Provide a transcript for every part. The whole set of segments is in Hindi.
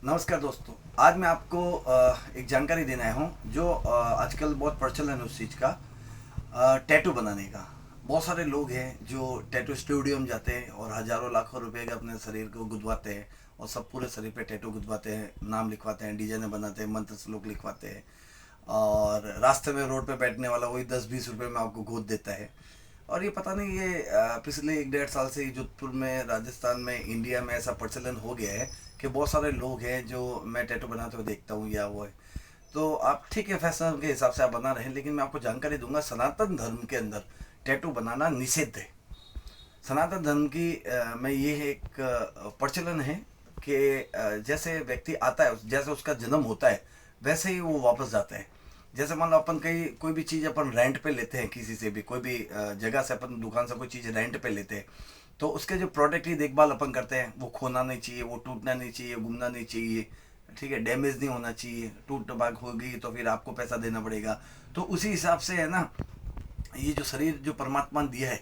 नमस्कार दोस्तों। आज मैं आपको एक जानकारी देना आया हूँ जो आजकल बहुत प्रचलन है उस चीज़ का, टैटू बनाने का। बहुत सारे लोग हैं जो टैटू स्टूडियो में जाते हैं और हज़ारों लाखों रुपए का अपने शरीर को गुदवाते हैं और सब पूरे शरीर पे टैटू गुदवाते हैं, नाम लिखवाते हैं, डिजाइने बनाते हैं, मंत्र श्लोक लिखवाते हैं। और रास्ते में रोड पे बैठने वाला वही 10-20 रुपए में आपको गोद देता है। और ये पता नहीं, ये पिछले 1-1.5 साल से जोधपुर में, राजस्थान में, इंडिया में ऐसा प्रचलन हो गया है कि बहुत सारे लोग हैं जो मैं टैटू बनाते हुए देखता हूँ या वो है। तो आप ठीक है, फैशन के हिसाब से आप बना रहे हैं, लेकिन मैं आपको जानकारी दूंगा सनातन धर्म के अंदर टैटू बनाना निषिद्ध है। सनातन धर्म की में ये एक प्रचलन है कि जैसे व्यक्ति आता है, जैसे उसका जन्म होता है वैसे ही वो वापस जाता है। जैसे मान लो अपन कहीं कोई भी चीज़ अपन रेंट पे लेते हैं, किसी से भी कोई भी जगह से, अपन दुकान से कोई चीज़ रेंट पे लेते हैं, तो उसके जो प्रोडक्ट की देखभाल अपन करते हैं, वो खोना नहीं चाहिए, वो टूटना नहीं चाहिए, घूमना नहीं चाहिए, ठीक है, डैमेज नहीं होना चाहिए। टूट भाग होगी तो फिर आपको पैसा देना पड़ेगा। तो उसी हिसाब से है ना, ये जो शरीर जो परमात्मा ने दिया है,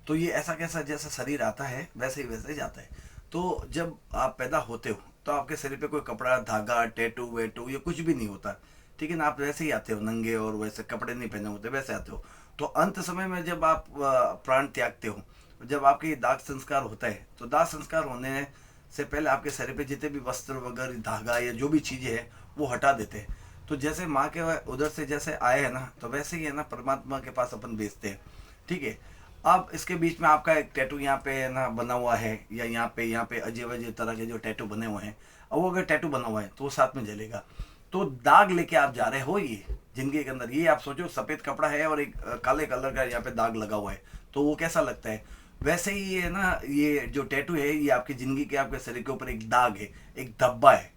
तो ये ऐसा कैसा, जैसा शरीर आता है वैसे ही वैसे जाता है। तो जब आप पैदा होते हो तो आपके शरीर पे कोई कपड़ा, धागा, टैटू वेटू ये कुछ भी नहीं होता, ठीक है ना। आप वैसे ही आते हो नंगे, और वैसे कपड़े नहीं पहने होते, वैसे आते हो। तो अंत समय में जब आप प्राण त्यागते हो, जब आपके दाग संस्कार होता है, तो दाग संस्कार होने से पहले आपके शरीर पे जितने भी वस्त्र वगैरह, धागा या जो भी चीज़ें हैं वो हटा देते हैं। तो जैसे माँ के उधर से जैसे आए हैं ना, तो वैसे ही है ना परमात्मा के पास अपन भेजते हैं, ठीक है। अब इसके बीच में आपका एक टैटू यहाँ पे है ना बना हुआ है, या यहाँ पे अजीब अजीब तरह के जो टैटू बने हुए हैं, और वो अगर टैटू बना हुआ है तो वो साथ में जलेगा। तो दाग लेके आप जा रहे हो ये जिंदगी के अंदर, ये आप सोचो सफ़ेद कपड़ा है और एक काले कलर का यहाँ पे दाग लगा हुआ है, तो वो कैसा लगता है। वैसे ही ये ना, ये जो टैटू है ये आपकी ज़िंदगी के, आपके शरीर के ऊपर एक दाग है, एक धब्बा है,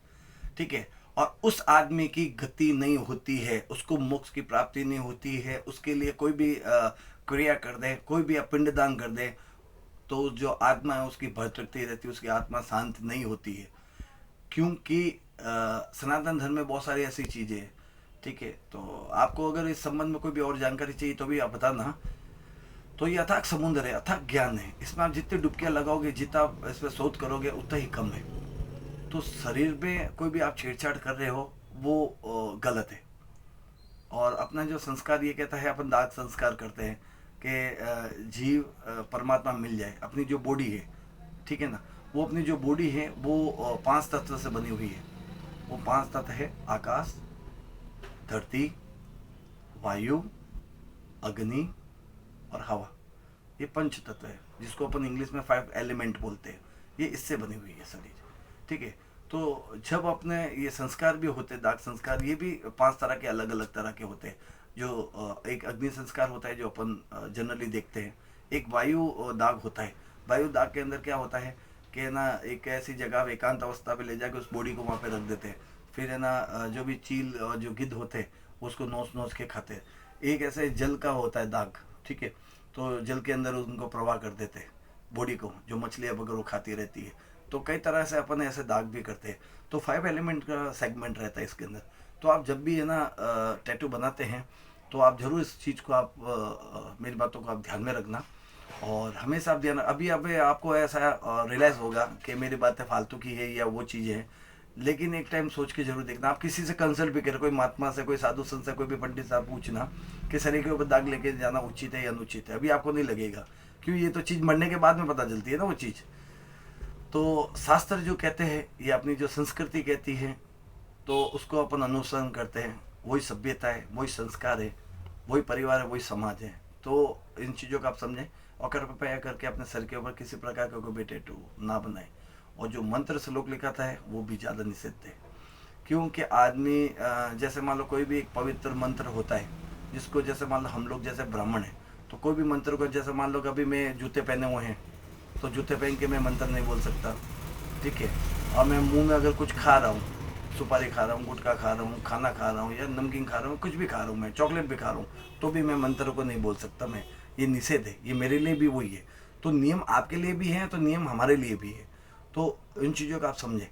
ठीक है। और उस आदमी की गति नहीं होती है, उसको मोक्ष की प्राप्ति नहीं होती है। उसके लिए कोई भी क्रिया कर दे, कोई भी पिंडदान कर दे, तो जो आत्मा है उसकी भटकती रहती है, उसकी आत्मा शांत नहीं होती है। क्योंकि सनातन धर्म में बहुत सारी ऐसी चीज़ें हैं, ठीक है। तो आपको अगर इस संबंध में कोई भी और जानकारी चाहिए तो भी आप बताना। तो ये अथाक समुद्र है, अथाक ज्ञान है, इसमें आप जितनी डुबकियाँ लगाओगे, जितना आप इसमें शोध करोगे उतना ही कम है। तो शरीर में कोई भी आप छेड़छाड़ कर रहे हो वो गलत है। और अपना जो संस्कार ये कहता है, अपन दाग संस्कार करते हैं कि जीव परमात्मा मिल जाए। अपनी जो बॉडी है, ठीक है ना, वो अपनी जो बॉडी है वो 5 तत्व से बनी हुई है। वो 5 तत्व है: आकाश, धरती, वायु, अग्नि और हवा। ये पंच तत्व है, जिसको अपन इंग्लिश में 5 एलिमेंट बोलते हैं। ये इससे बनी हुई है शरीर, ठीक है। तो जब अपने ये संस्कार भी होते, दाग संस्कार, ये भी 5 तरह के, अलग अलग तरह के होते हैं। जो एक अग्नि संस्कार होता है जो अपन जनरली देखते हैं। एक वायु दाग होता है। वायु दाग के अंदर क्या होता है कि है ना, एक ऐसी जगह एकांत अवस्था पे ले जाके उस बॉडी को वहाँ पे रख देते हैं। फिर है ना, जो भी चील और जो गिद्ध होते हैं उसको नोच नोच के खाते हैं। एक ऐसे जल का होता है दाग, ठीक है। तो जल के अंदर उनको प्रवाह कर देते हैं बॉडी को, जो मछलियाँ वगैरह खाती रहती है। तो कई तरह से अपन ऐसे दाग भी करते हैं। तो 5 एलिमेंट का सेगमेंट रहता है इसके अंदर। तो आप जब भी है ना टैटू बनाते हैं तो आप ज़रूर इस चीज़ को, आप मेरी बातों को आप ध्यान में रखना। और हमेशा आप ध्यान, अभी अभी आपको ऐसा रियलाइज़ होगा कि मेरी बातें फालतू की है या वो चीज़ें हैं, लेकिन एक टाइम सोच के जरूर देखना। आप किसी से कंसल्ट भी करें, कोई महात्मा से, कोई साधु संत से, कोई भी पंडित से आप पूछना कि शरीर के ऊपर दाग लेके जाना उचित है या अनुचित है। अभी आपको नहीं लगेगा, क्यों, ये तो चीज़ मरने के बाद में पता चलती है ना वो चीज़। तो शास्त्र जो कहते हैं, ये अपनी जो संस्कृति कहती है, तो उसको अपन अनुसरण करते हैं। वही सभ्यता है, वही संस्कार है, वही परिवार है, वही समाज है। तो इन चीज़ों को आप समझें और कृपया करके अपने सर के ऊपर किसी प्रकार का कोई भी टैटू ना बनाए। और जो मंत्र श्लोक लिखा है वो भी ज़्यादा निषिद्ध है। क्योंकि आदमी जैसे मान लो कोई भी एक पवित्र मंत्र होता है, जिसको जैसे मान लो हम लोग जैसे ब्राह्मण हैं, तो कोई भी मंत्र को, जैसे मान लो कभी मैं जूते पहने हुए हैं तो जूते पहन के मैं मंत्र नहीं बोल सकता, ठीक है। और मैं मुंह में अगर कुछ खा रहा हूँ, सुपारी खा रहा हूँ, गुटखा खा रहा हूँ, खाना खा रहा हूँ, या नमकीन खा रहा हूँ, कुछ भी खा रहा हूँ, मैं चॉकलेट भी खा रहा हूँ, तो भी मैं मंत्र को नहीं बोल सकता। मैं, ये निषेध है, ये मेरे लिए भी वही है। तो नियम आपके लिए भी हैं तो नियम हमारे लिए भी है। तो इन चीज़ों का आप समझें।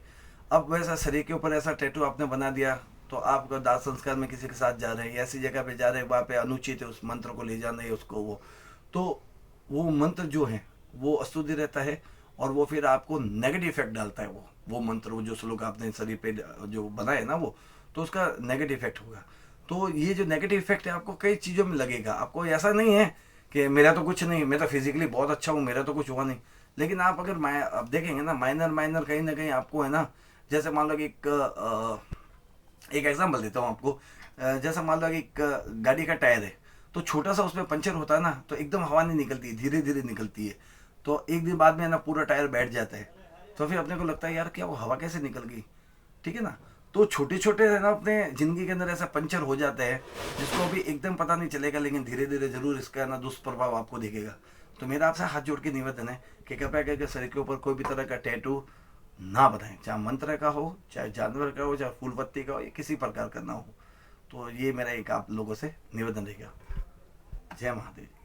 अब वैसा शरीर के ऊपर ऐसा टैटू आपने बना दिया, तो आप दाह संस्कार में किसी के साथ जा रहे हैं, ऐसी जगह पे जा रहे हैं वहाँ पे अनुचित है उस मंत्र को ले जाना है उसको, वो तो वो मंत्र जो है वो अशुद्ध रहता है। और वो फिर आपको नेगेटिव इफेक्ट डालता है। वो मंत्र, वो जो श्लोक आपने शरीर पे जो बनाए ना, वो तो उसका नेगेटिव इफेक्ट होगा। तो ये जो नेगेटिव इफेक्ट है आपको कई चीज़ों में लगेगा। आपको ऐसा नहीं है कि मेरा तो कुछ नहीं, मैं तो फिजिकली बहुत अच्छा हूँ, मेरा तो कुछ हुआ नहीं। लेकिन आप अगर आप देखेंगे ना, माइनर माइनर कहीं ना कहीं आपको है ना, जैसे मान लो कि एक एग्जांपल देता हूँ आपको। जैसा मान लो कि एक गाड़ी का टायर है, तो छोटा सा उसमें पंचर होता है ना, तो एकदम हवा नहीं निकलती, धीरे धीरे निकलती है। तो एक दिन बाद में है ना पूरा टायर बैठ जाता है। तो फिर अपने को लगता है यार क्या वो हवा कैसे निकल गई, ठीक है ना। तो छोटे छोटे है ना अपने ज़िंदगी के अंदर ऐसा पंचर हो जाते हैं जिसको अभी एकदम पता नहीं चलेगा, लेकिन धीरे धीरे ज़रूर इसका ना दुष्प्रभाव आपको दिखेगा। तो मेरा आपसे हाथ जोड़ के निवेदन है कि कृपया करके शरीर के ऊपर कोई भी तरह का टैटू ना बनाएं, चाहे मंत्र का हो, चाहे जानवर का हो, चाहे फूल पत्ती का हो, या किसी प्रकार का ना हो। तो ये मेरा एक आप लोगों से निवेदन रहेगा। जय महादेव।